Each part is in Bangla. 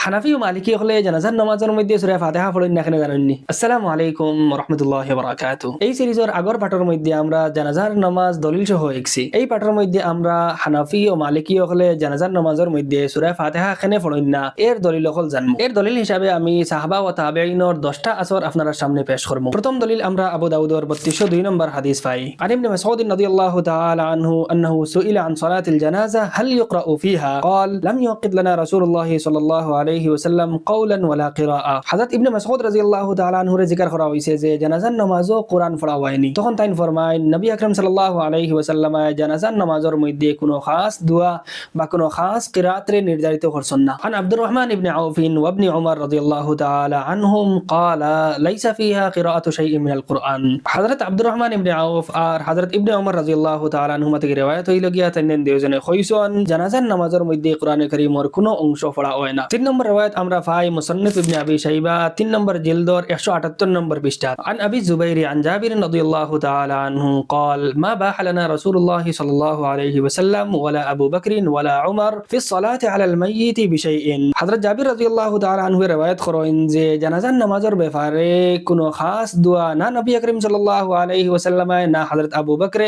হানাফি ও মালিকি হলে জানাজার নামাজের মধ্যে সূরা ফাতিহা পড়েন না কেন জানেননি? আসসালামু আলাইকুম ওয়া রাহমাতুল্লাহি ওয়া বারাকাতুহু। এই সিরিজের আগর পাঠের মধ্যে আমরা জানাজার নামাজ দলিল সহ দেখছি। এই পাঠের মধ্যে আমরা হানাফি ও মালিকি হলে জানাজার নামাজের মধ্যে সূরা ফাতিহা কেন পড়েন না এর দলিল হল জানবো। এর দলিল হিসাবে আমি সাহাবা ও তাবেঈনের 10টা আসর আপনাদের সামনে পেশ করব। প্রথম দলিল আমরা আবু দাউদের 3202 নম্বর হাদিস পাই। আন ইবনে মাসউদ রাদিয়াল্লাহু তাআলা আনহু আন্নাহু সুইলা আন সালাতিল জানাজা হাল ইকরাউ ফিহা قال لم يوقظ لنا رسول الله صلى الله عليه وسلم قولا ولا قراءة। হযরত ইবনে মাসউদ রাদিয়াল্লাহু তাআলা আনহু এর জিকির করা হইছে যে জানাজার নামাজও কোরআন পড়া হয়নি। তখন তাই ফরমায় নবী আকরাম সাল্লাল্লাহু আলাইহি ওয়াসাল্লাম জানাজার নামাজের মধ্যে কোনো খাস দোয়া বা কোনো খাস কিরাআত নির্ধারিত করছেন না। আন আব্দুর রহমান ইবনে আউফ ওয়া ইবনে উমর রাদিয়াল্লাহু তাআলা আনহুম قال ليس فيها قراءة شيء من القرآن। হযরত আব্দুর রহমান ইবনে আউফ আর হযরত ইবনে উমর রাদিয়াল্লাহু তাআলা আনহুমা থেকে riwayat হইল গিয়া তাইনেন দুইজনে কইছেন জানাজার নামাজের মধ্যে কোরআনে কারীমের কোনো অংশ পড়া হয় না। 3 নম্বর riwayat আমরা পাই মুসান্নিফ ইবনে আবি শাইবা 3 নম্বর জিলদর 178 নম্বর পৃষ্ঠা। আন আবি জুবাইর আন জাবির রাদিয়াল্লাহু তাআলা আনহু قال ما باح لنا رسول الله صلى الله عليه وسلم ولا ابو بكر ولا عمر في الصلاة على الميت بشيء। হযরত জাবির রাদিয়াল্লাহু তাআলা আনহু riwayat করেন যে জানাজার নামাজের ব্যাপারে কোনো খাস দোয়া না নবী করিম সাল্লাল্লাহু আলাইহি ওয়াসাল্লাম না হযরত আবু বকর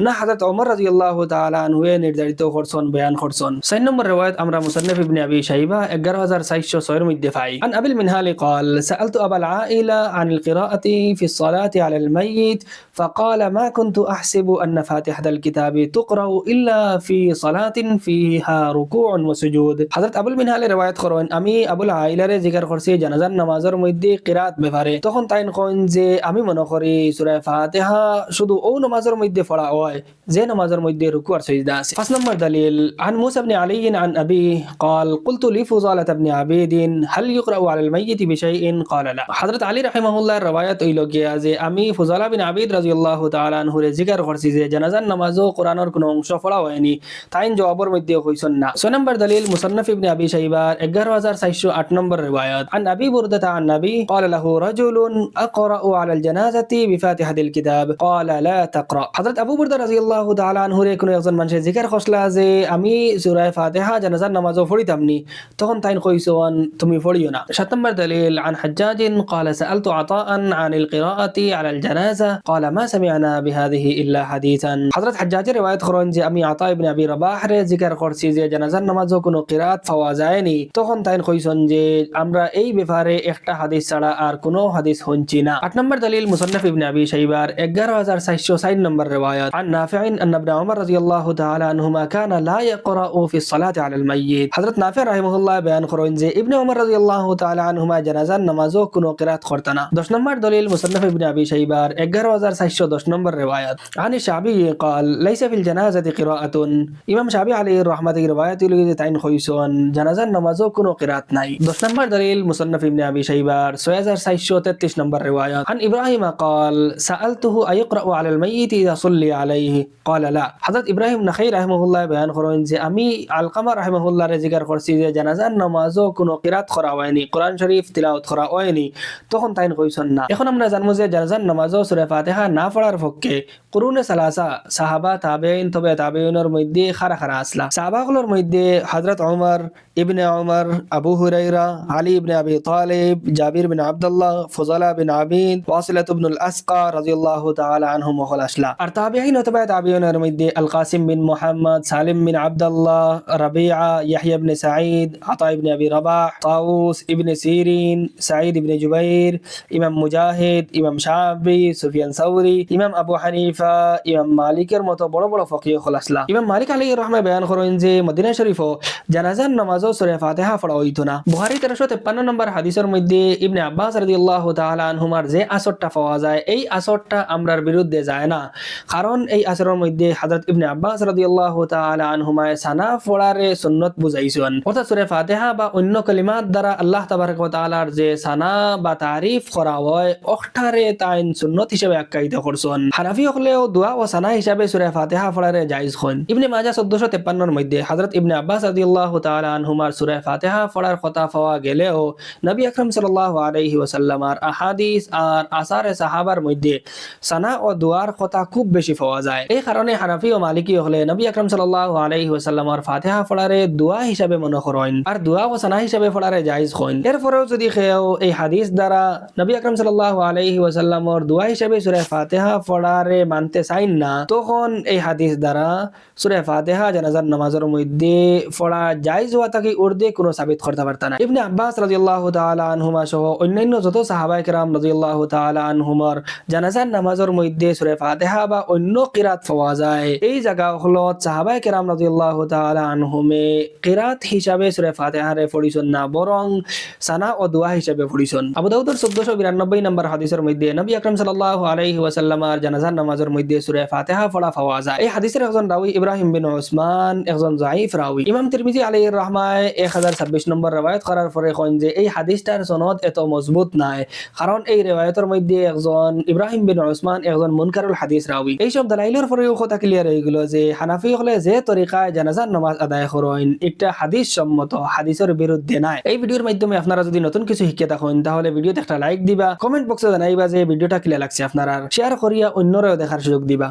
না হযরত ওমর রাদিয়াল্লাহু তাআলা আনহু নির্ধারিত করছেন বয়ান করছেন। 6 নম্বর riwayat আমরা মুসান্নিফ ইবনে আবি শাইবা 11406 এর মধ্যে পাই। আন আবিল মিনহাল قال سألت أبا العائلة عن القراءة في الصلاة على الميت فقال ما كنت أحسب أن فاتحة الكتاب تقرأ إلا في صلاة فيها ركوع وسجود। হযরত আবুল মিনহাল riwayat করেন আমি আবুল আইলার জিকির করছি জানাজার নামাজের মধ্যে কিরাত ব্যাপারে। তখন তাই কইন যে আমি মনে করি সূরা ফাতিহা শুধু ও নামাজের মধ্যে পড়া হয় যে নামাজের মধ্যে রুকু আর সিজদা আছে। 5 নম্বর দলিল عن موسى بن علي عن أبيه قال قلت لفضالة بن عبيد هل يقرأ على الميت بشيء قال لا। হযরত আলী রাহিমাহুল্লাহ riwayat হইল গিয়া যে আমি ফুজালা বিন আবিদ রাদিয়াল্লাহু তাআলা আনহু জিকির করছি যে জানাজার নামাজও কোরআনের কোনো অংশ পড়া হয়নি। তাই জবাবের মধ্যে কইছেন না। 6 নম্বর দলিল মুসান্নাফ ইবনে আবি শাইবা 11408 নম্বর riwayat عن أبي بردة عن النبي قال له رجل أقرأ على الجنازة بفاتحة الكتاب قال لا تقرأ। হযরত আবু বুরদা রাদিয়াল্লাহু তাআলা আনহু কোন একজন মানুষের জিকির করছলা যে আমি সূরা ফাতিহা জানাজার নামাজও পড়িতামনি। তখন তাই কইছেন তুমি পড়িও না। 7 নম্বর দলিল عن حجاج قال سألت عطاء عن القراءة على الجنازة قال ما سمعنا بهذه إلا حديثا। হযরত হাজ্জাজ riwayat করেন যে আমি আতা ইবনে আবি রাবাহ এর জিকির করছি যে জানাজার নামাজও কোনো কিরাত পাওয়া যায়নি। তখন তাই কইছেন যে আমরা এই ব্যাপারে একটা হাদিস ছাড়া আর কোনো হাদিস শুনছি না। 8 নম্বর দলিল মুসান্নাফ ইবনে আবি শাইবার 11460 নম্বর riwayat عن نافع أن ابن عمر رضي الله تعالى عنهما كان لا يقرأ في الصلاة على الميت। হযরত নাফি রাহিমাহুল্লাহ বয়ান করেন যে ইবনে উমর রাদিয়াল্লাহু তাআলা আনহুমা জানাজার নামাজও কোনো কিরাত করতেন না। 10 নম্বর দলিল মুসান্নাফ ইবনে আবি শাইবার 11410 নম্বর riwayat عن الشعبي قال ليس في الجنازة قراءة। ইমাম শাবি আলাইহির রাহমাতের riwayat লিখে তাইন কইছেন জানাজার নামাজও কোনো কিরাত নাই। 10 নম্বর দলিল মুসান্নাফ ইবনে আবি শাইবার 6433 নম্বর riwayat عن إبراهيم قال سألته أيقرأ على الميت إذا صلي عليه قال لا। হযরত ইব্রাহিম নাখাই রাহিমাহুল্লাহ বয়ান করেন যে আমি আলকামা রাহিমাহুল্লাহ এর জিকির করছি যে জানাজার নামাজও কোনো কিরাত করা হয়নি কোরআন শরীফ তিলাওয়াত করা হয়নি। তখন তাই কইছেন না। এখন আমরা জানবো যে জানাজার নামাজও সূরা ফাতিহা না পড়ার পক্ষে কুরুনে সালাসা সাহাবা তাবেঈন তবে তাবেঈনের মধ্যে খারা খারা আসলা। সাহাবাগুলোর মধ্যে হযরত ওমর ইবনে ওমর আবু হুরায়রা আলী ইবনে আবি তালিব জাবির বিন আব্দুল্লাহ ফুজালা বিন আবিদ ওয়াসিলাত ইবনুল আসকা রাদিয়াল্লাহু তাআলা আনহুম ওয়াল আসলা। আর তাবেঈন তবে তাবেঈনের মধ্যে আল কাসিম বিন মুহাম্মদ সালিম বিন আব্দুল্লাহ রাবিআ ইয়াহইয়া ইবনে সাঈদ আতা ইবনে আবি রাবাহ তাউস ইবনে সিরিন সাঈদ ইবনে জুবাইর ইমাম মুজাহিদ ইমাম শাফি সুফিয়ান সাউরি ইমাম আবু হানিফা ইমাম মালিকের মতো বড় বড় ফকিহ হল আসলা। ইমাম মালিক আলাইহির রাহমাহ বয়ান করেন যে মদিনা শরীফও জানাজার নামাজও সূরা ফাতিহা পড়া হইতো না। বুখারী 1353 নম্বর হাদিসের মধ্যে ইবনে আব্বাস রাদিয়াল্লাহু তাআলা আনহুমার যে আসরটা পাওয়া যায় এই আসরটা আমরার বিরুদ্ধে যায় না। কারণ এই আসরের মধ্যে হযরত ইবনে আব্বাস রাদিয়াল্লাহু তাআলা আনহুমা সানা পড়ারে সুন্নাত বুঝাইছেন। অর্থাৎ সূরা ফাতিহা বা অন্য কালিমাত দ্বারা আল্লাহ তাবারক ওয়া তাআলার যে সানা বা তারিফ করা হয় অখটারে তাইন সুন্নাত হিসেবে আখ্যায়িত করছেন। হানাফি হলেও দোয়া ও সানা হিসাবে সূরা ফাতিহা পড়ারে জায়েজ হন। ইবনে মাজাহ 1453 এর মধ্যে হযরত ইবনে আব্বাস রাদিয়াল্লাহু তাআলা আনহুমার সূরা ফাতিহা পড়ার কথা পাওয়া গেলেও নবী আকরাম সাল্লাল্লাহু আলাইহি ওয়াসাল্লামের আহাদিস আর আসারে সাহাবার মধ্যে সানা ও দোয়ার কথা খুব বেশি পাওয়া যায়। এই কারণে হানাফি ও মালিকি হলে নবী আকরাম সাল্লাল্লাহু আলাইহি ওয়াসাল্লামের ফাতিহা পড়ারে দোয়া হিসাবে মনে করেন। আর দোয়া ও সানা হিসাবে পড়ারে জায়েজ হইন। এরপরেও যদি কেউ এই হাদিস দ্বারা নবী আকরাম সাল্লাল্লাহু আলাইহি ওয়াসাল্লামর দোয়া হিসাবে সূরা ফাতিহা পড়ারে মানতে চাইন না, তখন এই হাদিস দ্বারা সূরা ফাতিহা জানাজার নামাজের মধ্যে পড়া জায়েজ হওয়া তাকে উর্দে কোনো সাবিত করতে পারত না। ইবনে আব্বাস রাদিয়াল্লাহু তাআলা আনহুমা সহ অন্যান্য যত সাহাবায়ে কেরাম রাদিয়াল্লাহু তাআলা আনহুমার জানাজার নামাজের মধ্যে সূরা ফাতিহা বা অন্য কিরাত পাওয়া যায়। এই জায়গা হলো সাহাবায়ে কেরাম রাদিয়াল্লাহু তাআলা আনহুমে কিরাত হিসাবে সূরা ফাতিহারে পড়িছেন না, বরং সানা ও দোয়া হিসাবে পড়িছেন। আবু দাউদের 1492 নম্বর হাদিসের মধ্যে নবী আকরাম সাল্লাল্লাহু আলাইহি ওয়াসাল্লামের জানাজার নামাজের মধ্যে সূরা ফাতিহা পড়া পাওয়া যায়। এই হাদিসের একজন রাবী ইব্রাহিম বিন উসমান একজন যায়িফ রাবী। ইমাম তিরমিজি আলাইহির রাহমায় 1026 নম্বর riwayat করার পরে কোন যে এই হাদিসটার সনদ এত মজবুত নাই, কারণ এই riwayatর মধ্যে একজন ইব্রাহিম বিন উসমান একজন মুনকারুল হাদিস রাবী। এই সব দলাইলের পরেও কথা ক্লিয়ার হয়ে গেল যে হানাফি হলে যে তরিকায় জানাজার নামাজ আদায় করেন এটা হাদিস সম্মত, হাদিসের বিরুদ্ধে নাই। এই ভিডিওর মাধ্যমে আপনারা যদি নতুন কিছু শিখে থাকেন তাহলে ভিডিওতে একটা লাইক দিবা, কমেন্ট বক্সে জানাইবা যে ভিডিওটা কিলা লাগছে আপনারা, শেয়ার করিয়া অন্যরাও দেখার সুযোগ দিবা।